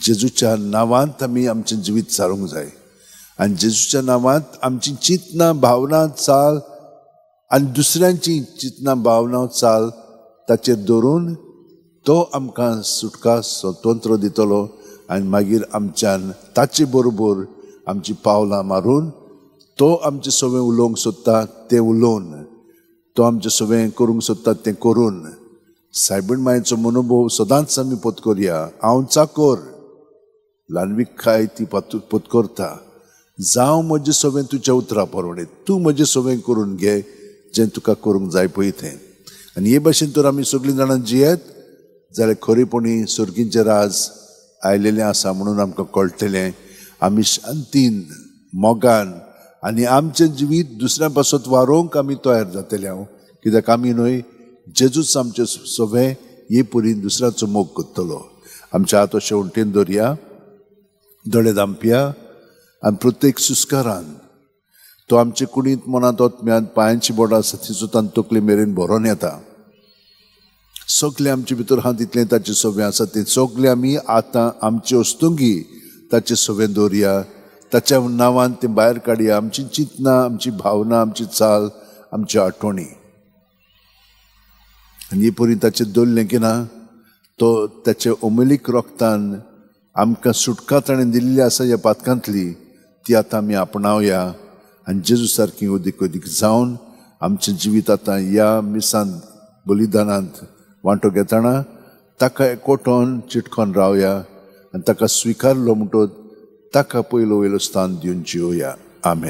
जेजूच्या नांवांत आमी आमचें जिवीत चालूंक जाय आनी जेजूच्या नांवांत आमची चिंतना भावना चाल आनी दुसऱ्यांची चिंतना भावना चाल ताचेर दवरून तो आमकां सुटका स्वतंत्र दितलो आनी मागीर आमच्यान ताचे बरोबर आमची पावलां मारून तो आमचें सगळें उलोवंक सोदता तें उलोवन तो आमचें सगळें करूंक सोदता तें करून सायबीण मायेचो मनोभव सदांच आमी पत्करया. हांव चाकोर ल्हानवीक खाय ती पत्करता जावं म्हजें सगळें तुज्या उतरां परवडे तूं म्हजें सगळें करून घे जें तुका करूंक जाय पळय तें. आनी हे भाशेन तर आमी सगळीं जाणां जियेत जाल्यार खरेपणी सुर्गींचें राज आयलेलें आसा म्हणून आमकां कळटलें. आमी शांतीन मोगान आनी आमचें जिवीत दुसऱ्यां पासत वारोवंक आमी तयार जातले हांव कित्याक आमी न्हय जेजूच आमचें सगळें हे परीन दुसऱ्याचो मोग करतलो. आमच्या हात अशें उलटेन दवरया दोळे धांपया आनी प्रत्येक सुस्कारान तो आमचे कुडींत मनांत ओतम्यांत पांयांची बोटां आसा ती सुद्दां तकले मेरेन भरोन येता. सगलें आमचे भितर हांव तितलें ताचें सगळें आसा तें सगलें आमी आतां आमचे वस्तुंगी ताचें सगळें दवरया ताच्या नांवान तें भायर काडया. आमची चिंतना आमची भावना आमची चाल आमच्यो आठवणी आनी हे परी ताचेर दवरलें की ना तो ताचे अमलीक रोगतान आमकां सुटका ताणें दिल्ली आसा ह्या पातकांतली ती आतां आमी आपणावया आनी जेजू सारकी अदीक अदीक जावन आमचें जिवीत आतां ह्या मिसांत बलिदानांत वांटो घेतना ताका एकवटोन चिटकोन रावया आनी ताका स्विकारलो म्हणटच ताका पयलो वयलो स्थान दिवन जिवया. आमेन.